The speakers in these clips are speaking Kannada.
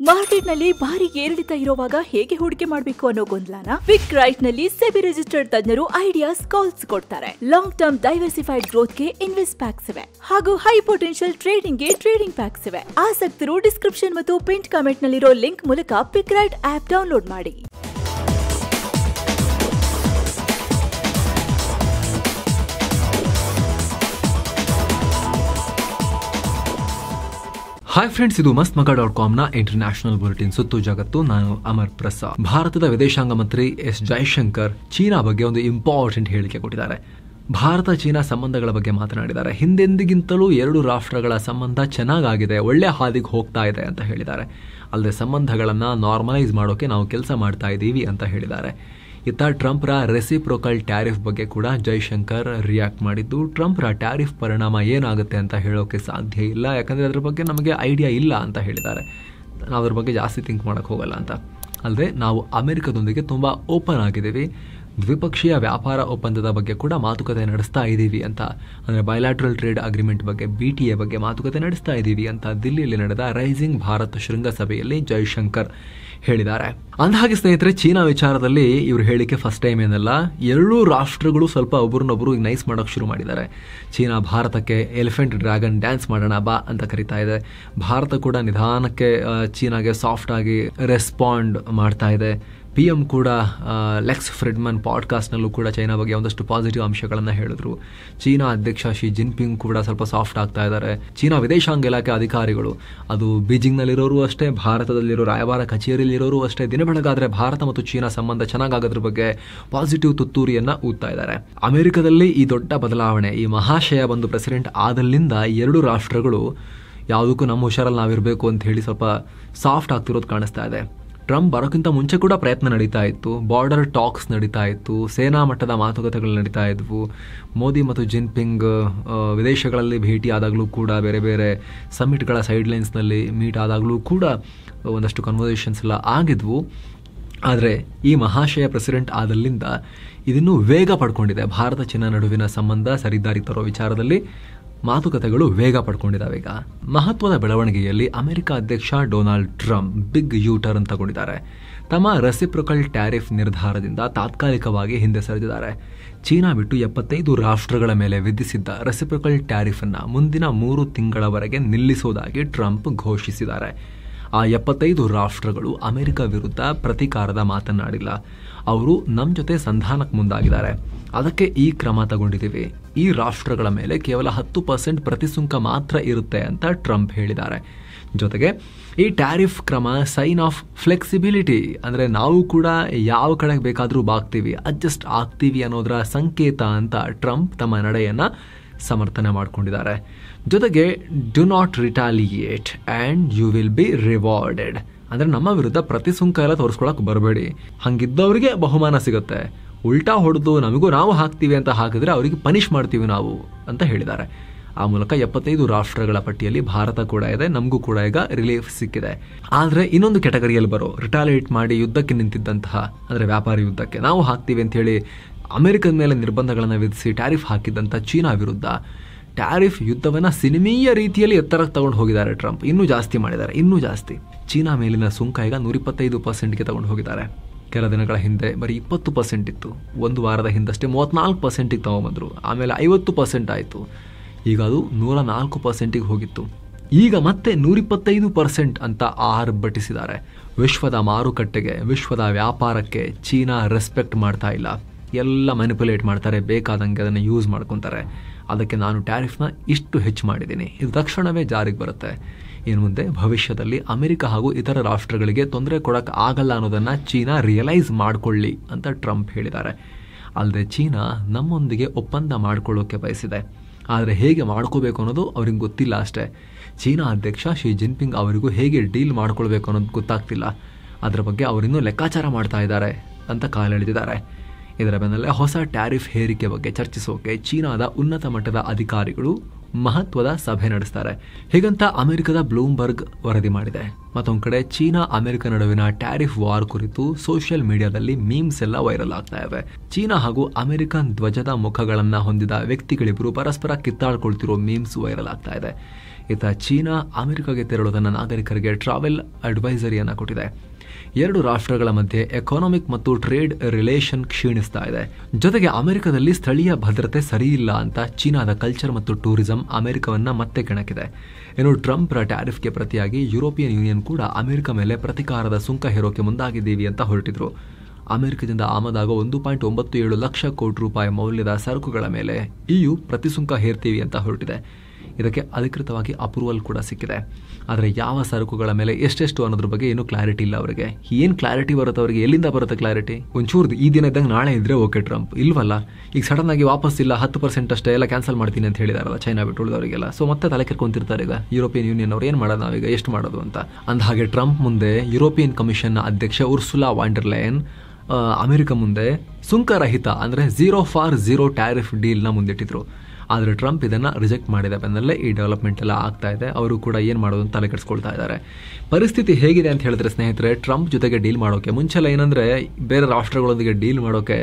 ಮಾರ್ಕೆಟ್ ನಲ್ಲಿ ಭಾರಿ ಏರಿಳಿತ ಇರುವಾಗ ಹೇಗೆ ಹೂಡಿಕೆ ಮಾಡಬೇಕು ಅನ್ನೋ ಗೊಂದಲನ ಕ್ವಿಕ್ ರೈಟ್ ನಲ್ಲಿ ಸೆಬಿ ರಿಜಿಸ್ಟರ್ಡ್ ತಜ್ಞರು ಐಡಿಯಾಸ್ ಕಾಲ್ಸ್ ಕೊಡ್ತಾರೆ. ಲಾಂಗ್ ಟರ್ಮ್ ಡೈವರ್ಸಿಫೈಡ್ ಗ್ರೋತ್ ಗೆ ಇನ್ವೆಸ್ಟ್ ಪ್ಯಾಕ್ಸ್ ಇವೆ ಹಾಗೂ ಹೈ ಪೊಟೆನ್ಶಿಯಲ್ ಟ್ರೇಡಿಂಗ್ ಗೆ ಟ್ರೇಡಿಂಗ್ ಪ್ಯಾಕ್ಸ್ ಇವೆ. ಆಸಕ್ತರು ಡಿಸ್ಕ್ರಿಪ್ಷನ್ ಮತ್ತು ಪಿನ್ ಕಾಮೆಂಟ್ ನಲ್ಲಿರೋ ಲಿಂಕ್ ಮೂಲಕ ಕ್ವಿಕ್ ರೈಟ್ ಆಪ್ ಡೌನ್ಲೋಡ್ ಮಾಡಿ. ಹಾಯ್ ಫ್ರೆಂಡ್ಸ್, ಇದು mastmaka.comನ ಇಂಟರ್ನ್ಯಾಷನಲ್ ಬುಲೆಟಿನ್ ಸುತ್ತು ಜಗತ್ತು. ನಾನು ಅಮರ್ ಪ್ರಸಾದ್. ಭಾರತದ ವಿದೇಶಾಂಗ ಮಂತ್ರಿ ಎಸ್ ಜೈಶಂಕರ್ ಚೀನಾ ಬಗ್ಗೆ ಒಂದು ಇಂಪಾರ್ಟೆಂಟ್ ಹೇಳಿಕೆ ಕೊಟ್ಟಿದ್ದಾರೆ. ಭಾರತ ಚೀನಾ ಸಂಬಂಧಗಳ ಬಗ್ಗೆ ಮಾತನಾಡಿದ್ದಾರೆ. ಹಿಂದೆಂದಿಗಿಂತಲೂ ಎರಡು ರಾಷ್ಟ್ರಗಳ ಸಂಬಂಧ ಚೆನ್ನಾಗಿದೆ, ಒಳ್ಳೆ ಹಾದಿಗೆ ಹೋಗ್ತಾ ಇದೆ ಅಂತ ಹೇಳಿದ್ದಾರೆ. ಅಲ್ಲದೆ ಸಂಬಂಧಗಳನ್ನು ನಾರ್ಮಲೈಸ್ ಮಾಡೋಕೆ ನಾವು ಕೆಲಸ ಮಾಡ್ತಾ ಇದ್ದೀವಿ ಅಂತ ಹೇಳಿದ್ದಾರೆ. ಇತ್ತ ಟ್ರಂಪ್ರ ರೆಸಿಪ್ರೋಕಲ್ ಟ್ಯಾರಿಫ್ ಬಗ್ಗೆ ಕೂಡ ಜೈಶಂಕರ್ ರಿಯಾಕ್ಟ್ ಮಾಡಿದ್ದು, ಟ್ರಂಪ್ರ ಟ್ಯಾರಿಫ್ ಪರಿಣಾಮ ಏನಾಗುತ್ತೆ ಅಂತ ಹೇಳೋಕೆ ಸಾಧ್ಯ ಇಲ್ಲ, ಯಾಕಂದರೆ ಅದ್ರ ಬಗ್ಗೆ ನಮಗೆ ಐಡಿಯಾ ಇಲ್ಲ ಅಂತ ಹೇಳಿದ್ದಾರೆ. ನಾವು ಅದ್ರ ಬಗ್ಗೆ ಜಾಸ್ತಿ ಥಿಂಕ್ ಮಾಡೋಕ್ಕೆ ಹೋಗಲ್ಲ ಅಂತ. ಅಲ್ಲದೆ ನಾವು ಅಮೆರಿಕದೊಂದಿಗೆ ತುಂಬ ಓಪನ್ ಆಗಿದ್ದೀವಿ, ದ್ವಿಪಕ್ಷೀಯ ವ್ಯಾಪಾರ ಒಪ್ಪಂದದ ಬಗ್ಗೆ ಕೂಡ ಮಾತುಕತೆ ನಡೆಸ್ತಾ ಇದ್ದೀವಿ ಅಂತ, ಅಂದರೆ ಬೈಲ್ಯಾಟ್ರಲ್ ಟ್ರೇಡ್ ಅಗ್ರಿಮೆಂಟ್ ಬಗ್ಗೆ BTA ಬಗ್ಗೆ ಮಾತುಕತೆ ನಡೆಸ್ತಾ ಇದ್ದೀವಿ ಅಂತ ದಿಲ್ಲಿಯಲ್ಲಿ ನಡೆದ ರೈಸಿಂಗ್ ಭಾರತ್ ಶೃಂಗಸಭೆಯಲ್ಲಿ ಜೈಶಂಕರ್ ಹೇಳಿದ್ದಾರೆ. ಅಂದಹಾಗೆ ಸ್ನೇಹಿತರೆ, ಚೀನಾ ವಿಚಾರದಲ್ಲಿ ಇವ್ರ ಹೇಳಿಕೆ ಫಸ್ಟ್ ಟೈಮ್ ಏನಲ್ಲ. ಎರಡೂ ರಾಷ್ಟ್ರಗಳು ಸ್ವಲ್ಪ ಒಬ್ಬರನ್ನೊಬ್ಬರು ನೈಸ್ ಮಾಡೋಕೆ ಶುರು ಮಾಡಿದ್ದಾರೆ. ಚೀನಾ ಭಾರತಕ್ಕೆ ಎಲಿಫೆಂಟ್ ಡ್ರ್ಯಾಗನ್ ಡ್ಯಾನ್ಸ್ ಮಾಡೋಣ ಬಾ ಅಂತ ಕರಿತಾ ಇದೆ. ಭಾರತ ಕೂಡ ನಿಧಾನಕ್ಕೆ ಚೀನಾಗೆ ಸಾಫ್ಟ್ ಆಗಿ ರೆಸ್ಪಾಂಡ್ ಮಾಡ್ತಾ ಇದೆ. PM ಕೂಡ ಲೆಕ್ಸ್ ಫ್ರೆಡ್ಮನ್ ಪಾಡ್ಕಾಸ್ಟ್ನಲ್ಲೂ ಕೂಡ ಚೈನಾ ಬಗ್ಗೆ ಒಂದಷ್ಟು ಪಾಸಿಟಿವ್ ಅಂಶಗಳನ್ನು ಹೇಳಿದ್ರು. ಚೀನಾ ಅಧ್ಯಕ್ಷ ಶಿ ಜಿನ್ಪಿಂಗ್ ಕೂಡ ಸ್ವಲ್ಪ ಸಾಫ್ಟ್ ಆಗ್ತಾ ಇದ್ದಾರೆ. ಚೀನಾ ವಿದೇಶಾಂಗ ಇಲಾಖೆ ಅಧಿಕಾರಿಗಳು, ಅದು ಬೀಜಿಂಗ್ನಲ್ಲಿರೋರು ಅಷ್ಟೇ, ಭಾರತದಲ್ಲಿರೋ ರಾಯಭಾರ ಕಚೇರಿಯಲ್ಲಿರೋರು ಅಷ್ಟೇ, ದಿನ ಬೆಳಗಾದರೆ ಭಾರತ ಮತ್ತು ಚೀನಾ ಸಂಬಂಧ ಚೆನ್ನಾಗಾಗೋದ್ರ ಬಗ್ಗೆ ಪಾಸಿಟಿವ್ ತುತ್ತೂರಿಯನ್ನು ಊದ್ತಾ ಇದ್ದಾರೆ. ಅಮೆರಿಕದಲ್ಲಿ ಈ ದೊಡ್ಡ ಬದಲಾವಣೆ, ಈ ಮಹಾಶಯ ಬಂದು ಪ್ರೆಸಿಡೆಂಟ್ ಆದಲ್ಲಿಂದ ಎರಡು ರಾಷ್ಟ್ರಗಳು ಯಾವುದಕ್ಕೂ ನಮ್ಮ ಹುಷಾರಲ್ಲಿ ನಾವಿರಬೇಕು ಅಂತ ಹೇಳಿ ಸ್ವಲ್ಪ ಸಾಫ್ಟ್ ಆಗ್ತಿರೋದು ಕಾಣಿಸ್ತಾ ಇದೆ. ಟ್ರಂಪ್ ಬರೋಕ್ಕಿಂತ ಮುಂಚೆ ಕೂಡ ಪ್ರಯತ್ನ ನಡೀತಾ ಇತ್ತು, ಬಾರ್ಡರ್ ಟಾಕ್ಸ್ ನಡೀತಾ ಇತ್ತು, ಸೇನಾ ಮಟ್ಟದ ಮಾತುಕತೆಗಳು ನಡೀತಾ ಇದ್ವು. ಮೋದಿ ಮತ್ತು ಜಿನ್ಪಿಂಗ್ ವಿದೇಶಗಳಲ್ಲಿ ಭೇಟಿ ಆದಾಗಲೂ ಕೂಡ, ಬೇರೆ ಬೇರೆ ಸಮ್ಮಿಟ್ಗಳ ಸೈಡ್ಲೈನ್ಸ್ನಲ್ಲಿ ಮೀಟ್ ಆದಾಗಲೂ ಕೂಡ ಒಂದಷ್ಟು ಕನ್ವರ್ಸೇಷನ್ಸ್ ಎಲ್ಲ ಆಗಿದ್ವು. ಆದರೆ ಈ ಮಹಾಶಯ ಪ್ರೆಸಿಡೆಂಟ್ ಆದಲ್ಲಿಂದ ಇದನ್ನು ವೇಗ ಪಡ್ಕೊಂಡಿದೆ. ಭಾರತ ಚೀನಾ ನಡುವಿನ ಸಂಬಂಧ ಸರಿದಾರಿ ತರೋ ವಿಚಾರದಲ್ಲಿ ಮಾತುಕತೆಗಳು ವೇಗ ಪಡ್ಕೊಂಡಿದ್ದಾವೆ. ಈಗ ಮಹತ್ವದ ಬೆಳವಣಿಗೆಯಲ್ಲಿ ಅಮೆರಿಕ ಅಧ್ಯಕ್ಷ ಡೊನಾಲ್ಡ್ ಟ್ರಂಪ್ ಬಿಗ್ ಯೂಟರ್ನ್ ತಗೊಂಡಿದ್ದಾರೆ. ತಮ್ಮ ರೆಸಿಪ್ರೋಕಲ್ ಟ್ಯಾರಿಫ್ ನಿರ್ಧಾರದಿಂದ ತಾತ್ಕಾಲಿಕವಾಗಿ ಹಿಂದೆ ಸರಿದಿದ್ದಾರೆ. ಚೀನಾ ಬಿಟ್ಟು 75 ರಾಷ್ಟ್ರಗಳ ಮೇಲೆ ವಿಧಿಸಿದ್ದ ರೆಸಿಪ್ರೋಕಲ್ ಟ್ಯಾರಿಫ್ ಅನ್ನು ಮುಂದಿನ 3 ತಿಂಗಳವರೆಗೆ ನಿಲ್ಲಿಸುವುದಾಗಿ ಟ್ರಂಪ್ ಘೋಷಿಸಿದ್ದಾರೆ. ಆ 75 ರಾಷ್ಟ್ರಗಳು ಅಮೆರಿಕ ವಿರುದ್ಧ ಪ್ರತೀಕಾರದ ಮಾತನಾಡಿಲ್ಲ. ಅವರು ನಮ್ಮ ಜೊತೆ ಸಂಧಾನಕ್ಕೆ ಮುಂದಾಗಿದ್ದಾರೆ. ಅದಕ್ಕೆ ಈ ಕ್ರಮ ತಗೊಂಡಿದ್ದೀವಿ. ಈ ರಾಷ್ಟ್ರಗಳ ಮೇಲೆ ಕೇವಲ 10% ಪ್ರತಿಸುಂಕ ಮಾತ್ರ ಇರುತ್ತೆ ಅಂತ ಟ್ರಂಪ್ ಹೇಳಿದ್ದಾರೆ. ಜೊತೆಗೆ ಈ ಟ್ಯಾರಿಫ್ ಕ್ರಮ ಸೈನ್ ಆಫ್ ಫ್ಲೆಕ್ಸಿಬಿಲಿಟಿ, ಅಂದರೆ ನಾವು ಕೂಡ ಯಾವ ಕಡೆಗೆ ಬೇಕಾದರೂ ಬಾಗ್ತೀವಿ, ಅಡ್ಜಸ್ಟ್ ಆಗ್ತೀವಿ ಅನ್ನೋದರ ಸಂಕೇತ ಅಂತ ಟ್ರಂಪ್ ತಮ್ಮ ನಡೆಯನ್ನು ಸಮರ್ಥನೆ ಮಾಡಿಕೊಂಡಿದ್ದಾರೆ. ಜೊತೆಗೆ do not retaliate and you will be rewarded, ಅಂದರೆ ನಮ್ಮ ವಿರುದ್ಧ ಪ್ರತಿಸುಂಕ ಎಲ್ಲ ತೋರಿಸ್ಕೊಳಕ್ಕೆ ಬರಬೇಡಿ, ಹಂಗಿದ್ದವರಿಗೆ ಬಹುಮಾನ ಸಿಗುತ್ತೆ, ಉಲ್ಟಾ ಹೊಡೆದು ನಮಗೂ ನಾವು ಹಾಕ್ತೀವಿ ಅಂತ ಹಾಕಿದ್ರೆ ಅವರಿಗೆ ಪನಿಷ್ ಮಾಡ್ತೀವಿ ನಾವು ಅಂತ ಹೇಳಿದ್ದಾರೆ. ಆ ಮೂಲಕ 75 ರಾಷ್ಟ್ರಗಳ ಪಟ್ಟಿಯಲ್ಲಿ ಭಾರತ ಕೂಡ ಇದೆ, ನಮಗೂ ಕೂಡ ಈಗ ರಿಲೀಫ್ ಸಿಕ್ಕಿದೆ. ಆದರೆ ಇನ್ನೊಂದು ಕ್ಯಾಟಗರಿಯಲ್ಲಿ ಬರೋ, ರಿಟಾಲಿಯೇಟ್ ಮಾಡಿ ಯುದ್ಧಕ್ಕೆ ನಿಂತಿದ್ದಂತಹ, ಅಂದರೆ ವ್ಯಾಪಾರಿ ಯುದ್ಧಕ್ಕೆ ನಾವು ಹಾಕ್ತೀವಿ ಅಂಥೇಳಿ ಅಮೆರಿಕದ ಮೇಲೆ ನಿರ್ಬಂಧಗಳನ್ನು ವಿಧಿಸಿ ಟ್ಯಾರಿಫ್ ಹಾಕಿದ್ದಂಥ ಚೀನಾ ವಿರುದ್ಧ ಟ್ಯಾರಿಫ್ ಯುದ್ಧವನ್ನು ಸಿನಿಮೀಯ ರೀತಿಯಲ್ಲಿ ಎತ್ತರಕ್ಕೆ ತಗೊಂಡು ಹೋಗಿದ್ದಾರೆ ಟ್ರಂಪ್. ಇನ್ನೂ ಜಾಸ್ತಿ ಮಾಡಿದ್ದಾರೆ, ಇನ್ನೂ ಜಾಸ್ತಿ. ಚೀನಾ ಮೇಲಿನ ಸುಂಕ ಈಗ 125%ಗೆ ತಗೊಂಡು ಹೋಗಿದ್ದಾರೆ. ಕೆಲ ದಿನಗಳ ಹಿಂದೆ ಬರೀ 20% ಇತ್ತು, ಒಂದು ವಾರದ ಹಿಂದಷ್ಟೇ 34%ಗೆ ತಗೊಂಡ್ಬಂದರು, ಆಮೇಲೆ 50% ಆಯಿತು, ಈಗ ಅದು 104%ಗೆ ಹೋಗಿತ್ತು. ಈಗ ಮತ್ತೆ 125% ಅಂತ ಆರ್ಭಟಿಸಿದ್ದಾರೆ. ವಿಶ್ವದ ಮಾರುಕಟ್ಟೆಗೆ, ವಿಶ್ವದ ವ್ಯಾಪಾರಕ್ಕೆ ಚೀನಾ ರೆಸ್ಪೆಕ್ಟ್ ಮಾಡ್ತಾ ಇಲ್ಲ, ಎಲ್ಲ ಮ್ಯಾನಿಪುಲೇಟ್ ಮಾಡ್ತಾರೆ, ಬೇಕಾದಂಗೆ ಅದನ್ನು ಯೂಸ್ ಮಾಡ್ಕೊತಾರೆ. ಅದಕ್ಕೆ ನಾನು ಟ್ಯಾರಿಫ್ನ ಇಷ್ಟು ಹೆಚ್ಚು ಮಾಡಿದ್ದೀನಿ, ಇದು ತಕ್ಷಣವೇ ಜಾರಿಗೆ ಬರುತ್ತೆ. ಇನ್ನು ಮುಂದೆ ಭವಿಷ್ಯದಲ್ಲಿ ಅಮೆರಿಕ ಹಾಗೂ ಇತರ ರಾಷ್ಟ್ರಗಳಿಗೆ ತೊಂದರೆ ಕೊಡೋಕ್ಕೆ ಆಗಲ್ಲ ಅನ್ನೋದನ್ನು ಚೀನಾ ರಿಯಲೈಸ್ ಮಾಡಿಕೊಳ್ಳಿ ಅಂತ ಟ್ರಂಪ್ ಹೇಳಿದ್ದಾರೆ. ಅಲ್ಲದೆ ಚೀನಾ ನಮ್ಮೊಂದಿಗೆ ಒಪ್ಪಂದ ಮಾಡಿಕೊಳ್ಳೋಕ್ಕೆ ಬಯಸಿದೆ, ಆದರೆ ಹೇಗೆ ಮಾಡ್ಕೋಬೇಕು ಅನ್ನೋದು ಅವ್ರಿಗೆ ಗೊತ್ತಿಲ್ಲ ಅಷ್ಟೇ. ಚೀನಾ ಅಧ್ಯಕ್ಷ ಶಿ ಜಿನ್ಪಿಂಗ್ ಅವರಿಗೂ ಹೇಗೆ ಡೀಲ್ ಮಾಡ್ಕೊಳ್ಬೇಕು ಅನ್ನೋದು ಗೊತ್ತಾಗ್ತಿಲ್ಲ. ಅದರ ಬಗ್ಗೆ ಅವರಿನ್ನೂ ಲೆಕ್ಕಾಚಾರ ಮಾಡ್ತಾ ಇದ್ದಾರೆ ಅಂತ ಕಾಲೆಳೆದಿದ್ದಾರೆ. ಇದರ ಬೆನ್ನಲ್ಲೇ ಹೊಸ ಟ್ಯಾರಿಫ್ ಹೇರಿಕೆ ಬಗ್ಗೆ ಚರ್ಚಿಸೋಕೆ ಚೀನಾದ ಉನ್ನತ ಮಟ್ಟದ ಅಧಿಕಾರಿಗಳು ಮಹತ್ವದ ಸಭೆ ನಡೆಸ್ತಾರೆ, ಹೀಗಂತ ಅಮೆರಿಕದ ಬ್ಲೂಮ್ಬರ್ಗ್ ವರದಿ ಮಾಡಿದೆ. ಮತ್ತೊಂದು ಕಡೆ ಚೀನಾ ಅಮೆರಿಕ ನಡುವಿನ ಟ್ಯಾರಿಫ್ ವಾರ್ ಕುರಿತು ಸೋಷಿಯಲ್ ಮೀಡಿಯಾದಲ್ಲಿ ಮೀಮ್ಸ್ ಎಲ್ಲ ವೈರಲ್ ಆಗ್ತಾ ಇವೆ. ಚೀನಾ ಹಾಗೂ ಅಮೆರಿಕನ್ ಧ್ವಜದ ಮುಖಗಳನ್ನ ಹೊಂದಿದ ವ್ಯಕ್ತಿಗಳಿಬ್ಬರು ಪರಸ್ಪರ ಕಿತ್ತಾಡ್ಕೊಳ್ತಿರೋ ಮೀಮ್ಸ್ ವೈರಲ್ ಆಗ್ತಾ ಇದೆ. ಈತ ಚೀನಾ ಅಮೆರಿಕಾಗೆ ತೆರಳು ತನ್ನ ನಾಗರಿಕರಿಗೆ ಟ್ರಾವೆಲ್ ಅಡ್ವೈಸರಿಯನ್ನು ಕೊಟ್ಟಿದೆ. ಎರಡು ರಾಷ್ಟ್ರಗಳ ಮಧ್ಯೆ ಎಕಾನಮಿಕ್ ಮತ್ತು ಟ್ರೇಡ್ ರಿಲೇಷನ್ ಕ್ಷೀಣಿಸ್ತಾ ಇದೆ. ಜೊತೆಗೆ ಅಮೆರಿಕದಲ್ಲಿ ಸ್ಥಳೀಯ ಭದ್ರತೆ ಸರಿಯಿಲ್ಲ ಅಂತ ಚೀನಾದ ಕಲ್ಚರ್ ಮತ್ತು ಟೂರಿಸಂ ಅಮೆರಿಕವನ್ನ ಮತ್ತೆ ಕೆಣಕಿದೆ. ಇನ್ನು ಟ್ರಂಪ್ ಟ್ಯಾರಿಫ್ಗೆ ಪ್ರತಿಯಾಗಿ ಯುರೋಪಿಯನ್ ಯೂನಿಯನ್ ಕೂಡ ಅಮೆರಿಕ ಮೇಲೆ ಪ್ರತಿಕಾರದ ಸುಂಕ ಹೇರೋಕೆ ಮುಂದಾಗಿದ್ದೀವಿ ಅಂತ ಹೊರಟಿದ್ರು. ಅಮೆರಿಕದಿಂದ ಆಮದಾಗುವ 1.97 ಲಕ್ಷ ಕೋಟಿ ರೂಪಾಯಿ ಮೌಲ್ಯದ ಸರಕುಗಳ ಮೇಲೆ EU ಪ್ರತಿಸುಂಕ ಹೇರ್ತೀವಿ ಅಂತ ಹೊರಟಿದೆ. ಇದಕ್ಕೆ ಅಧಿಕೃತವಾಗಿ ಅಪ್ರೂವಲ್ ಕೂಡ ಸಿಕ್ಕಿದೆ. ಆದರೆ ಯಾವ ಸರಕುಗಳ ಮೇಲೆ ಎಷ್ಟೆಷ್ಟು ಅನ್ನೋದ್ರ ಬಗ್ಗೆ ಏನೂ ಕ್ಲಾರಿಟಿ ಇಲ್ಲ ಅವರಿಗೆ. ಏನು ಕ್ಲಾರಿಟಿ ಬರುತ್ತೆ ಅವರಿಗೆ? ಎಲ್ಲಿಂದ ಬರುತ್ತೆ ಕ್ಲಾರಿಟಿ? ಒಂಚೂರು ಈ ದಿನ ಇದ್ದಂಗೆ ನಾಳೆ ಇದ್ರೆ ಓಕೆ, ಟ್ರಂಪ್ ಇಲ್ವಲ್ಲ. ಈಗ ಸಡನ್ ಆಗಿ ವಾಪಸ್ ಇಲ್ಲ, 10% ಅಷ್ಟೇ ಎಲ್ಲ ಕ್ಯಾನ್ಸಲ್ ಮಾಡ್ತೀನಿ ಅಂತ ಹೇಳಿದಾರಲ್ಲ ಚೈನಾ ಬಿಟ್ಟು ಉಳಿದವರಿಗೆಲ್ಲ. ಸೊ ಮತ್ತೆ ತಲೆ ಕೆರ್ಕೊಂತಿರ್ತಾರೆ ಈಗ ಯುರೋಪಿಯನ್ ಯೂನಿಯನ್ ಅವ್ರು. ಏನು ಮಾಡೋದು ನಾವೀಗ, ಎಷ್ಟು ಮಾಡೋದು ಅಂತ. ಅಂದ ಹಾಗೆ ಟ್ರಂಪ್ ಮುಂದೆ ಯುರೋಪಿಯನ್ ಕಮಿಷನ್ನ ಅಧ್ಯಕ್ಷ ಉರ್ಸುಲಾ ವಾಂಡರ್ ಲಯನ್ ಅಮೆರಿಕ ಮುಂದೆ ಸುಂಕರಹಿತ ಅಂದರೆ 0 ಟ್ಯಾರಿಫ್ ಡೀಲ್ನ ಮುಂದಿಟ್ಟಿದ್ರು. ಆದರೆ ಟ್ರಂಪ್ ಇದನ್ನು ರಿಜೆಕ್ಟ್ ಮಾಡಿದ ಬೆನ್ನಲ್ಲೇ ಈ ಡೆವಲಪ್ಮೆಂಟ್ ಎಲ್ಲ ಆಗ್ತಾ ಇದೆ. ಅವರು ಕೂಡ ಏನು ಮಾಡೋದು ಅಂತ ತಲೆ ಕೆಡಿಸ್ಕೊಳ್ತಾ ಇದ್ದಾರೆ. ಪರಿಸ್ಥಿತಿ ಹೇಗಿದೆ ಅಂತ ಹೇಳಿದ್ರೆ ಸ್ನೇಹಿತರೆ, ಟ್ರಂಪ್ ಜೊತೆಗೆ ಡೀಲ್ ಮಾಡೋಕೆ ಮುಂಚೆಲ್ಲ ಏನಂದರೆ ಬೇರೆ ರಾಷ್ಟ್ರಗಳೊಂದಿಗೆ ಡೀಲ್ ಮಾಡೋಕೆ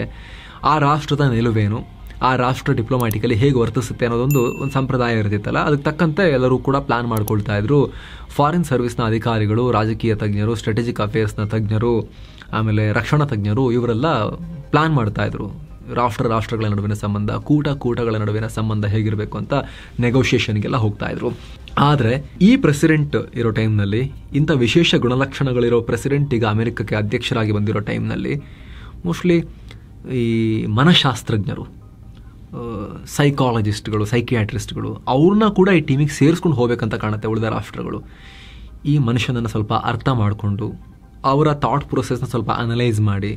ಆ ರಾಷ್ಟ್ರದ ನಿಲುವೇನು, ಆ ರಾಷ್ಟ್ರ ಡಿಪ್ಲೊಮ್ಯಾಟಿಕಲಿ ಹೇಗೆ ವರ್ತಿಸುತ್ತೆ ಅನ್ನೋದೊಂದು ಸಂಪ್ರದಾಯ ಇರ್ತಿತ್ತಲ್ಲ, ಅದಕ್ಕೆ ತಕ್ಕಂತೆ ಎಲ್ಲರೂ ಕೂಡ ಪ್ಲಾನ್ ಮಾಡ್ಕೊಳ್ತಾ ಇದ್ರು. ಫಾರಿನ್ ಸರ್ವಿಸ್ನ ಅಧಿಕಾರಿಗಳು, ರಾಜಕೀಯ ತಜ್ಞರು, ಸ್ಟ್ರಾಟಜಿಕ್ ಅಫೇರ್ಸ್ನ ತಜ್ಞರು, ಆಮೇಲೆ ರಕ್ಷಣಾ ತಜ್ಞರು ಇವರೆಲ್ಲ ಪ್ಲಾನ್ ಮಾಡ್ತಾ ಇದ್ರು. ರಾಷ್ಟ್ರಗಳ ನಡುವಿನ ಸಂಬಂಧ, ಕೂಟಗಳ ನಡುವಿನ ಸಂಬಂಧ ಹೇಗಿರಬೇಕು ಅಂತ ನೆಗೋಷಿಯೇಷನ್ಗೆಲ್ಲ ಹೋಗ್ತಾ ಇದ್ರು. ಆದರೆ ಈ ಪ್ರೆಸಿಡೆಂಟ್ ಇರೋ ಟೈಮ್ನಲ್ಲಿ, ಇಂಥ ವಿಶೇಷ ಗುಣಲಕ್ಷಣಗಳಿರೋ ಪ್ರೆಸಿಡೆಂಟ್ ಈಗ ಅಮೆರಿಕಕ್ಕೆ ಅಧ್ಯಕ್ಷರಾಗಿ ಬಂದಿರೋ ಟೈಮ್ನಲ್ಲಿ ಮೋಸ್ಟ್ಲಿ ಈ ಮನಃಶಾಸ್ತ್ರಜ್ಞರು, ಸೈಕಾಲಜಿಸ್ಟ್ಗಳು, ಸೈಕಿಯಾಟ್ರಿಸ್ಟ್ಗಳು ಅವ್ರನ್ನ ಕೂಡ ಈ ಟೀಮಿಗೆ ಸೇರಿಸ್ಕೊಂಡು ಹೋಗ್ಬೇಕಂತ ಕಾಣುತ್ತೆ ಉಳಿದ ರಾಷ್ಟ್ರಗಳು. ಈ ಮನುಷ್ಯನನ್ನು ಸ್ವಲ್ಪ ಅರ್ಥ ಮಾಡಿಕೊಂಡು ಅವರ ಥಾಟ್ ಪ್ರೊಸೆಸ್ನ ಸ್ವಲ್ಪ ಅನಲೈಸ್ ಮಾಡಿ,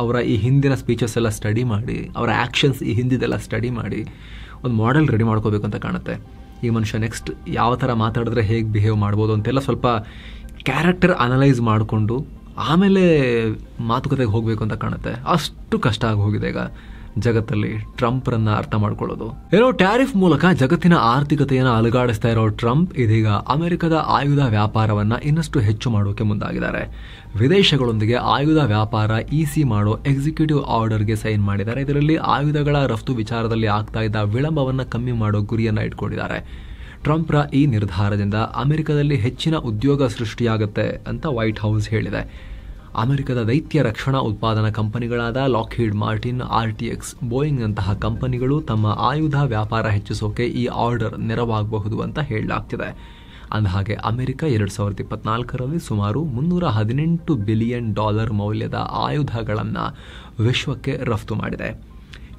ಅವರ ಈ ಹಿಂದಿನ ಸ್ಪೀಚಸ್ ಎಲ್ಲ ಸ್ಟಡಿ ಮಾಡಿ, ಅವರ ಆ್ಯಕ್ಷನ್ಸ್ ಈ ಹಿಂದಿದೆಲ್ಲ ಸ್ಟಡಿ ಮಾಡಿ ಒಂದು ಮಾಡೆಲ್ ರೆಡಿ ಮಾಡ್ಕೋಬೇಕು ಅಂತ ಕಾಣುತ್ತೆ. ಈ ಮನುಷ್ಯ ನೆಕ್ಸ್ಟ್ ಯಾವ ಥರ ಮಾತಾಡಿದ್ರೆ ಹೇಗೆ ಬಿಹೇವ್ ಮಾಡ್ಬೋದು ಅಂತೆಲ್ಲ ಸ್ವಲ್ಪ ಕ್ಯಾರೆಕ್ಟರ್ ಅನಲೈಸ್ ಮಾಡಿಕೊಂಡು ಆಮೇಲೆ ಮಾತುಕತೆಗೆ ಹೋಗಬೇಕು ಅಂತ ಕಾಣುತ್ತೆ. ಅಷ್ಟು ಕಷ್ಟ ಆಗಿ ಹೋಗಿದೆ ಈಗ ಜಗತ್ತಲ್ಲಿ ಟ್ರಂಪ್ರನ್ನ ಅರ್ಥ ಮಾಡ್ಕೊಳ್ಳೋದು. ಏನೋ ಟ್ಯಾರಿಫ್ ಮೂಲಕ ಜಗತ್ತಿನ ಆರ್ಥಿಕತೆಯನ್ನು ಅಲುಗಾಡಿಸ್ತಾ ಇರೋ ಟ್ರಂಪ್ ಇದೀಗ ಅಮೆರಿಕದ ಆಯುಧ ವ್ಯಾಪಾರವನ್ನ ಇನ್ನಷ್ಟು ಹೆಚ್ಚು ಮಾಡೋಕೆ ಮುಂದಾಗಿದ್ದಾರೆ. ವಿದೇಶಗಳೊಂದಿಗೆ ಆಯುಧ ವ್ಯಾಪಾರ EC ಮಾಡೋ ಎಕ್ಸಿಕ್ಯೂಟಿವ್ ಆರ್ಡರ್ಗೆ ಸೈನ್ ಮಾಡಿದ್ದಾರೆ. ಇದರಲ್ಲಿ ಆಯುಧಗಳ ರಫ್ತು ವಿಚಾರದಲ್ಲಿ ಆಗ್ತಾ ಇದ್ದ ವಿಳಂಬವನ್ನು ಕಮ್ಮಿ ಮಾಡೋ ಗುರಿಯನ್ನ ಇಟ್ಕೊಂಡಿದ್ದಾರೆ. ಟ್ರಂಪ್ರ ಈ ನಿರ್ಧಾರದಿಂದ ಅಮೆರಿಕದಲ್ಲಿ ಹೆಚ್ಚಿನ ಉದ್ಯೋಗ ಸೃಷ್ಟಿಯಾಗುತ್ತೆ ಅಂತ ವೈಟ್ ಹೌಸ್ ಹೇಳಿದೆ. ಅಮೆರಿಕದ ದೈತ್ಯ ರಕ್ಷಣಾ ಉತ್ಪಾದನಾ ಕಂಪನಿಗಳಾದ ಲಾಕ್ಹೀಡ್ ಮಾರ್ಟಿನ್, RTX, ಬೋಯಿಂಗ್ ಅಂತಹ ಕಂಪನಿಗಳು ತಮ್ಮ ಆಯುಧ ವ್ಯಾಪಾರ ಹೆಚ್ಚಿಸೋಕೆ ಈ ಆರ್ಡರ್ ನೆರವಾಗಬಹುದು ಅಂತ ಹೇಳಲಾಗ್ತಿದೆ. ಅಂದಹಾಗೆ ಅಮೆರಿಕ 2024ರಲ್ಲಿ ಸುಮಾರು $318 ಬಿಲಿಯನ್ ಮೌಲ್ಯದ ಆಯುಧಗಳನ್ನು ವಿಶ್ವಕ್ಕೆ ರಫ್ತು ಮಾಡಿದೆ.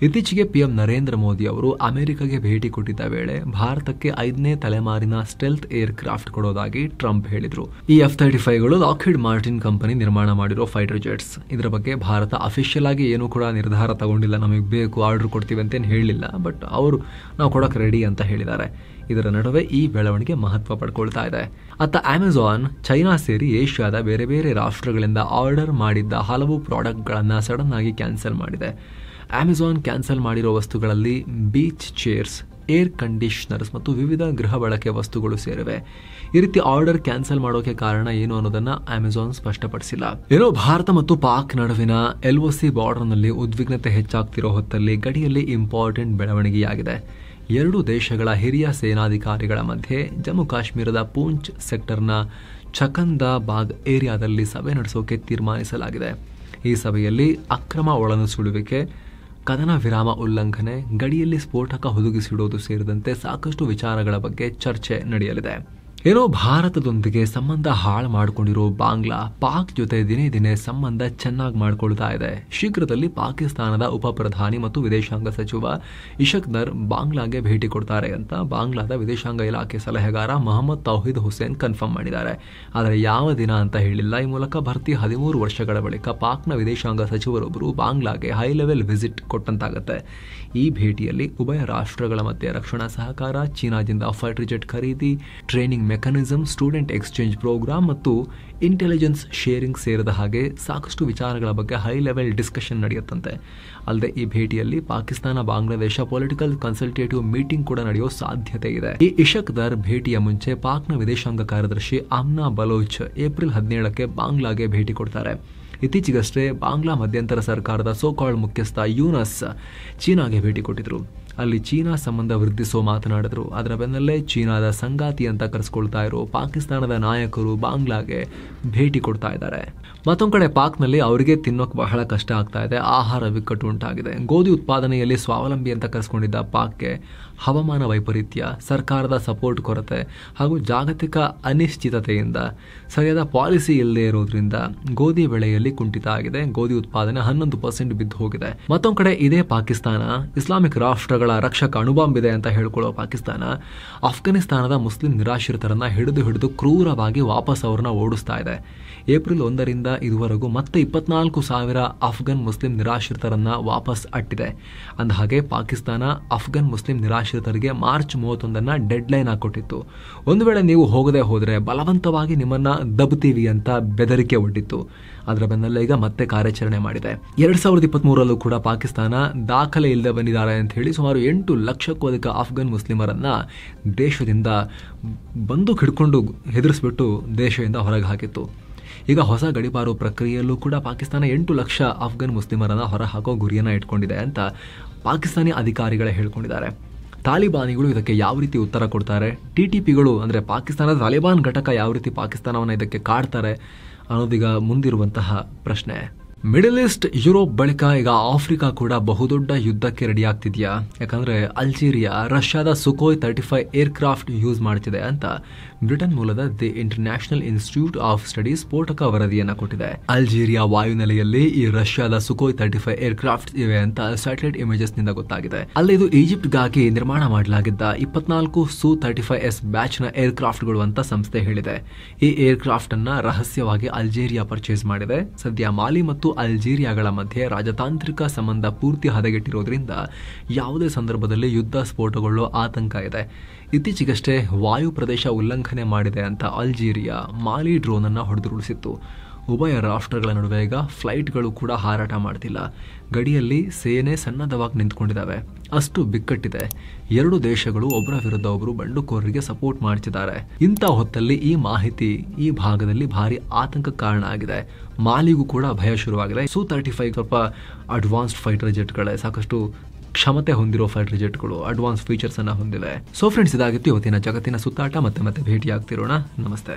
ಇತ್ತೀಚೆಗೆ PM ನರೇಂದ್ರ ಮೋದಿ ಅವರು ಅಮೆರಿಕಗೆ ಭೇಟಿ ಕೊಟ್ಟಿದ್ದ ವೇಳೆ ಭಾರತಕ್ಕೆ 5ನೇ ತಲೆಮಾರಿನ ಸ್ಟೆಲ್ತ್ ಏರ್ ಕ್ರಾಫ್ಟ್ ಕೊಡೋದಾಗಿ ಟ್ರಂಪ್ ಹೇಳಿದ್ರು. ಈ F-35ಗಳು ಲಾಕ್ಹೀಡ್ ಮಾರ್ಟಿನ್ ಕಂಪನಿ ನಿರ್ಮಾಣ ಮಾಡಿರೋ ಫೈಟರ್ ಜೆಟ್ಸ್. ಇದರ ಬಗ್ಗೆ ಭಾರತ ಅಫಿಷಿಯಲ್ ಆಗಿ ಏನೂ ಕೂಡ ನಿರ್ಧಾರ ತಗೊಂಡಿಲ್ಲ, ನಮಗೆ ಬೇಕು ಆರ್ಡರ್ ಕೊಡ್ತೀವಿ ಅಂತೇನು ಹೇಳಲಿಲ್ಲ. ಬಟ್ ಅವರು ನಾವು ಕೊಡೋಕೆ ರೆಡಿ ಅಂತ ಹೇಳಿದ್ದಾರೆ. ಇದರ ನಡುವೆ ಈ ಬೆಳವಣಿಗೆ ಮಹತ್ವ ಪಡ್ಕೊಳ್ತಾ ಇದೆ. ಅತ್ತ ಅಮೆಜಾನ್ ಚೈನಾ ಸೇರಿ ಏಷ್ಯಾದ ಬೇರೆ ಬೇರೆ ರಾಷ್ಟ್ರಗಳಿಂದ ಆರ್ಡರ್ ಮಾಡಿದ್ದ ಹಲವು ಪ್ರಾಡಕ್ಟ್ಗಳನ್ನು ಸಡನ್ ಆಗಿ ಕ್ಯಾನ್ಸಲ್ ಮಾಡಿದೆ. ಅಮೆಜಾನ್ ಕ್ಯಾನ್ಸಲ್ ಮಾಡಿರೋ ವಸ್ತುಗಳಲ್ಲಿ ಬೀಚ್ ಚೇರ್ಸ್, ಏರ್ ಕಂಡೀಷನರ್ಸ್ ಮತ್ತು ವಿವಿಧ ಗೃಹ ಬಳಕೆ ವಸ್ತುಗಳು ಸೇರಿವೆ. ಈ ರೀತಿ ಆರ್ಡರ್ ಕ್ಯಾನ್ಸಲ್ ಮಾಡೋಕೆ ಕಾರಣ ಏನು ಅನ್ನೋದನ್ನ ಅಮೆಜಾನ್ ಸ್ಪಷ್ಟಪಡಿಸಿಲ್ಲ. ಏನೋ ಭಾರತ ಮತ್ತು ಪಾಕ್ ನಡುವಿನ LOC ಬಾರ್ಡರ್ನಲ್ಲಿ ಉದ್ವಿಗ್ನತೆ ಹೆಚ್ಚಾಗ್ತಿರೋ ಹೊತ್ತಲ್ಲಿ ಗಡಿಯಲ್ಲಿ ಇಂಪಾರ್ಟೆಂಟ್ ಬೆಳವಣಿಗೆಯಾಗಿದೆ. ಎರಡು ದೇಶಗಳ ಹಿರಿಯ ಸೇನಾಧಿಕಾರಿಗಳ ಮಧ್ಯೆ ಜಮ್ಮು ಕಾಶ್ಮೀರದ ಪೂಂಚ್ ಸೆಕ್ಟರ್ನ ಚಕಂದಾಬಾಗ್ ಏರಿಯಾದಲ್ಲಿ ಸಭೆ ನಡೆಸೋಕೆ ತೀರ್ಮಾನಿಸಲಾಗಿದೆ. ಈ ಸಭೆಯಲ್ಲಿ ಅಕ್ರಮ ಒಳನುಸುಳುವಿಕೆ, ಕದನ ವಿರಾಮ ಉಲ್ಲಂಘನೆ, ಗಡಿಯಲ್ಲಿ ಸ್ಫೋಟಕ ಹುದುಗಿಸಿಡುವುದು ಸೇರಿದಂತೆ ಸಾಕಷ್ಟು ವಿಚಾರಗಳ ಬಗ್ಗೆ ಚರ್ಚೆ ನಡೆಯಲಿದೆ. ಏನೋ ಭಾರತದೊಂದಿಗೆ ಸಂಬಂಧ ಹಾಳು ಮಾಡಿಕೊಂಡಿರೋ ಬಾಂಗ್ಲಾ ಪಾಕ್ ಜೊತೆ ದಿನೇ ದಿನೇ ಸಂಬಂಧ ಚೆನ್ನಾಗಿ ಮಾಡ್ಕೊಳ್ತಾ ಇದೆ. ಶೀಘ್ರದಲ್ಲಿ ಪಾಕಿಸ್ತಾನದ ಉಪ ಪ್ರಧಾನಿ ಮತ್ತು ವಿದೇಶಾಂಗ ಸಚಿವ ಇಶಕ್ ದರ್ ಬಾಂಗ್ಲಾಗೆ ಭೇಟಿ ಕೊಡ್ತಾರೆ ಅಂತ ಬಾಂಗ್ಲಾದ ವಿದೇಶಾಂಗ ಇಲಾಖೆ ಸಲಹೆಗಾರ ಮೊಹಮ್ಮದ್ ತೌಹೀದ್ ಹುಸೇನ್ ಕನ್ಫರ್ಮ್ ಮಾಡಿದ್ದಾರೆ. ಆದರೆ ಯಾವ ದಿನ ಅಂತ ಹೇಳಿಲ್ಲ. ಈ ಮೂಲಕ ಭರ್ತಿ 13 ವರ್ಷಗಳ ಬಳಿಕ ಪಾಕ್ನ ವಿದೇಶಾಂಗ ಸಚಿವರೊಬ್ಬರು ಬಾಂಗ್ಲಾಗೆ ಹೈ ಲೆವೆಲ್ ವಿಸಿಟ್ ಕೊಟ್ಟಂತಾಗುತ್ತೆ. ಈ ಭೇಟಿಯಲ್ಲಿ ಉಭಯ ರಾಷ್ಟ್ರಗಳ ಮಧ್ಯೆ ರಕ್ಷಣಾ ಸಹಕಾರ, ಚೀನಾದಿಂದ ಫೈಟರ್ ಜೆಟ್ ಖರೀದಿ, training mechanism, student exchange program ಮತ್ತು ಇಂಟೆಲಿಜೆನ್ಸ್ ಶೇರಿಂಗ್ ಸೇರಿದ ಹಾಗೆ ಸಾಕಷ್ಟು ವಿಚಾರಗಳ ಬಗ್ಗೆ ಹೈ ಲೆವೆಲ್ ಡಿಸ್ಕಷನ್ ನಡೆಯುತ್ತಂತೆ. ಅಲ್ಲದೆ ಈ ಭೇಟಿಯಲ್ಲಿ Pakistan Bangladesh political consultative meeting ಕೂಡ ನಡೆಯೋ ಸಾಧ್ಯತೆ ಇದೆ. ಈ ಇಶಕ್ ದರ್ ಭೇಟಿಯ ಮುಂಚೆ ಪಾಕ್ನ ವಿದೇಶಾಂಗ ಕಾರ್ಯದರ್ಶಿ ಆಮ್ನಾ ಬಲೋಚ್ ಏಪ್ರಿಲ್ 17ಕ್ಕೆ ಬಾಂಗ್ಲಾಗೆ ಭೇಟಿ ಕೊಡ್ತಾರೆ. ಇತ್ತೀಚೆಗಷ್ಟೇ ಬಾಂಗ್ಲಾ ಮಧ್ಯಂತರ ಸರ್ಕಾರದ ಸೋಕಾಲ್ಡ್ ಮುಖ್ಯಸ್ಥ ಯೂನಸ್ ಚೀನಾಗೆ ಭೇಟಿ ಕೊಟ್ಟಿದ್ರು. ಅಲ್ಲಿ ಚೀನಾ ಸಂಬಂಧ ವೃದ್ಧಿಸೋ ಮಾತನಾಡಿದ್ರು. ಅದರ ಬೆನ್ನಲ್ಲೇ ಚೀನಾದ ಸಂಗಾತಿ ಅಂತ ಕರೆಸ್ಕೊಳ್ತಾ ಇರೋ ಪಾಕಿಸ್ತಾನದ ನಾಯಕರು ಬಾಂಗ್ಲಾಗೆ ಭೇಟಿ ಕೊಡ್ತಾ ಇದ್ದಾರೆ. ಮತ್ತೊಂದು ಕಡೆ ಪಾಕ್ನಲ್ಲಿ ಅವರಿಗೆ ತಿನ್ನೋಕೆ ಬಹಳ ಕಷ್ಟ ಆಗ್ತಾ ಇದೆ, ಆಹಾರ ಬಿಕ್ಕಟ್ಟು ಉಂಟಾಗಿದೆ. ಗೋಧಿ ಉತ್ಪಾದನೆಯಲ್ಲಿ ಸ್ವಾವಲಂಬಿ ಅಂತ ಕರೆಸ್ಕೊಂಡಿದ್ದ ಪಾಕ್ಗೆ ಹವಾಮಾನ ವೈಪರೀತ್ಯ, ಸರ್ಕಾರದ ಸಪೋರ್ಟ್ ಕೊರತೆ ಹಾಗೂ ಜಾಗತಿಕ ಅನಿಶ್ಚಿತತೆಯಿಂದ ಸರಿಯಾದ ಪಾಲಿಸಿ ಇಲ್ಲದೆ ಇರೋದ್ರಿಂದ ಗೋಧಿ ಬೆಳೆಯಲ್ಲಿ ಕುಂಠಿತ ಆಗಿದೆ. ಗೋಧಿ ಉತ್ಪಾದನೆ 11% ಬಿದ್ದು ಹೋಗಿದೆ. ಮತ್ತೊಂದು ಕಡೆ ಇದೇ ಪಾಕಿಸ್ತಾನ ಇಸ್ಲಾಮಿಕ್ ರಾಷ್ಟ್ರಗಳ ರಕ್ಷಕ ಅಣುಬಾಂಬ್ ಇದೆ ಅಂತ ಹೇಳ್ಕೊಳ್ಳೋ ಪಾಕಿಸ್ತಾನ ಅಫ್ಘಾನಿಸ್ತಾನದ ಮುಸ್ಲಿಂ ನಿರಾಶ್ರಿತರನ್ನ ಹಿಡಿದು ಕ್ರೂರವಾಗಿ ವಾಪಸ್ ಅವ್ರನ್ನ ಓಡಿಸ್ತಾ ಇದೆ. ಏಪ್ರಿಲ್ 1ರಿಂದ ಇದುವರೆಗೂ ಮತ್ತೆ 24,000 ಅಫ್ಘನ್ ಮುಸ್ಲಿಂ ನಿರಾಶ್ರಿತರನ್ನ ವಾಪಸ್ ಅಟ್ಟಿದೆ. ಅಂದಹಾಗೆ ಪಾಕಿಸ್ತಾನ ಅಫ್ಘನ್ ಮುಸ್ಲಿಂ ನಿರಾಶ್ರಿತರಿಗೆ ಮಾರ್ಚ್ 31 ಡೆಡ್ ಲೈನ್ ಹಾಕೊಟ್ಟಿತ್ತು. ಒಂದು ವೇಳೆ ನೀವು ಹೋಗದೆ ಹೋದ್ರೆ ಬಲವಂತವಾಗಿ ನಿಮ್ಮನ್ನ ದಬ್ತೀವಿ ಅಂತ ಬೆದರಿಕೆ ಒಡ್ಡಿತ್ತು. ಅದರ ಬೆನ್ನಲ್ಲೇ ಈಗ ಮತ್ತೆ ಕಾರ್ಯಾಚರಣೆ ಮಾಡಿದೆ. 2023ರಲ್ಲೂ ಕೂಡ ಪಾಕಿಸ್ತಾನ ದಾಖಲೆ ಇಲ್ಲದೆ ಬಂದಿದ್ದಾರೆ ಅಂತ ಹೇಳಿ ಸುಮಾರು 8 ಲಕ್ಷಕ್ಕೂ ಅಧಿಕ ಅಫ್ಘನ್ ಮುಸ್ಲಿಮರನ್ನ ದೇಶದಿಂದ ಬಂದೂಕು ಹಿಡ್ಕೊಂಡು ಹೆದರಿಸ್ಬಿಟ್ಟು ದೇಶದಿಂದ ಹೊರಗೆ ಹಾಕಿತ್ತು. ಈಗ ಹೊಸ ಗಡಿಪಾರು ಪ್ರಕ್ರಿಯೆಯಲ್ಲೂ ಕೂಡ ಪಾಕಿಸ್ತಾನ 8 ಲಕ್ಷ ಅಫ್ಘನ್ ಮುಸ್ಲಿಮರನ್ನ ಹೊರ ಹಾಕೋ ಗುರಿಯನ್ನ ಇಟ್ಕೊಂಡಿದೆ ಅಂತ ಪಾಕಿಸ್ತಾನಿ ಅಧಿಕಾರಿಗಳೇ ಹೇಳ್ಕೊಂಡಿದ್ದಾರೆ. ತಾಲಿಬಾನಿಗಳು ಇದಕ್ಕೆ ಯಾವ ರೀತಿ ಉತ್ತರ ಕೊಡ್ತಾರೆ, TTPಗಳು ಅಂದರೆ ಪಾಕಿಸ್ತಾನದ ತಾಲಿಬಾನ್ ಘಟಕ ಯಾವ ರೀತಿ ಪಾಕಿಸ್ತಾನವನ್ನು ಇದಕ್ಕೆ ಕಾಡ್ತಾರೆ ಅನ್ನೋದೀಗ ಮುಂದಿರುವಂತಹ ಪ್ರಶ್ನೆ. ಮಿಡಲ್ ಈಸ್ಟ್, ಯುರೋಪ್ ಬಳಿಕ ಈಗ ಆಫ್ರಿಕಾ ಕೂಡ ಬಹುದೊಡ್ಡ ಯುದ್ಧಕ್ಕೆ ರೆಡಿ ಆಗ್ತಿದ್ಯಾ? ಯಾಕಂದ್ರೆ ಅಲ್ಜೀರಿಯಾ ರಷ್ಯಾದ ಸುಕೋಯ್ 35 ಏರ್ಕ್ರಾಫ್ಟ್ ಯೂಸ್ ಮಾಡ್ತಿದೆ ಅಂತ ಬ್ರಿಟನ್ ಮೂಲದ the international institute of studies ಸ್ಫೋಟಕ ವರದಿಯನ್ನ ಕೊಟ್ಟಿದೆ. ಅಲ್ಜೀರಿಯಾ ವಾಯುನೆಲೆಯಲ್ಲಿ ಈ ರಷ್ಯಾದ ಸುಕೋಯ್ 35 ಏರ್ಕ್ರಾಫ್ಟ್ ಇವೆ ಅಂತ ಸ್ಯಾಟಲೈಟ್ ಇಮೇಜಸ್ ನಿಂದ ಗೊತ್ತಾಗಿದೆ. ಅಲ್ಲಿ ಇದು ಈಜಿಪ್ಟ್ಗಾಗಿ ನಿರ್ಮಾಣ ಮಾಡಲಾಗಿದ್ದ 24 Su-35S ಬ್ಯಾಚ್ ನ ಏರ್ಕ್ರಾಫ್ಟ್ಗಳು ಅಂತ ಸಂಸ್ಥೆ ಹೇಳಿದೆ. ಈ ಏರ್ಕ್ರಾಫ್ಟ್ ಅನ್ನ ರಹಸ್ಯವಾಗಿ ಅಲ್ಜೀರಿಯಾ ಪರ್ಚೇಸ್ ಮಾಡಿದೆ. ಸದ್ಯ ಮಾಲಿ ಮತ್ತು ಅಲ್ಜೀರಿಯಾಗಳ ಮಧ್ಯೆ ರಾಜತಾಂತ್ರಿಕ ಸಂಬಂಧ ಪೂರ್ತಿ ಹದಗೆಟ್ಟಿರೋದ್ರಿಂದ ಯಾವುದೇ ಸಂದರ್ಭದಲ್ಲಿ ಯುದ್ಧ ಸ್ಫೋಟಗೊಳ್ಳೋ ಆತಂಕ ಇದೆ. ಇತ್ತೀಚೆಗಷ್ಟೇ ವಾಯು ಪ್ರದೇಶ ಉಲ್ಲಂಘನೆ ಮಾಡಿದೆ ಅಂತ ಅಲ್ಜೀರಿಯಾ ಮಾಲಿ ಡ್ರೋನ್ ಅನ್ನ ಹೊಡೆದುರುಳಿಸಿತ್ತು. ಉಭಯ ರಾಷ್ಟ್ರಗಳ ನಡುವೆ ಈಗ ಫ್ಲೈಟ್ಗಳು ಕೂಡ ಹಾರಾಟ ಮಾಡ್ತಿಲ್ಲ. ಗಡಿಯಲ್ಲಿ ಸೇನೆ ಸನ್ನದ್ಧವಾಗಿ ನಿಂತ್ಕೊಂಡಿದ್ದಾವೆ. ಅಷ್ಟು ಬಿಕ್ಕಟ್ಟಿದೆ. ಎರಡು ದೇಶಗಳು ಒಬ್ಬರ ವಿರುದ್ಧ ಒಬ್ಬರು ಬಂಡುಕೋರರಿಗೆ ಸಪೋರ್ಟ್ ಮಾಡ್ತಿದ್ದಾರೆ. ಇಂಥ ಹೊತ್ತಲ್ಲಿ ಈ ಮಾಹಿತಿ ಈ ಭಾಗದಲ್ಲಿ ಭಾರಿ ಆತಂಕ ಕಾರಣ ಆಗಿದೆ. ಮಾಲಿಗೂ ಕೂಡ ಭಯ ಶುರುವಾಗಿದೆ. Su-35 ಸ್ವಲ್ಪ ಅಡ್ವಾನ್ಸ್ಡ್ ಫೈಟರ್ ಜೆಟ್ಗಳೇ, ಸಾಕಷ್ಟು ಕ್ಷಮತೆ ಹೊಂದಿರೋ ಫೈಟರ್ ಜೆಟ್ಗಳು, ಅಡ್ವಾನ್ಸ್ ಫೀಚರ್ಸ್ ಅನ್ನ ಹೊಂದಿವೆ. ಸೊ ಫ್ರೆಂಡ್ಸ್, ಇದಾಗಿತ್ತು ಇವತ್ತಿನ ಜಗತ್ತಿನ ಸುತ್ತಾಟ. ಮತ್ತೆ ಭೇಟಿ ಆಗ್ತಿರೋಣ. ನಮಸ್ತೆ.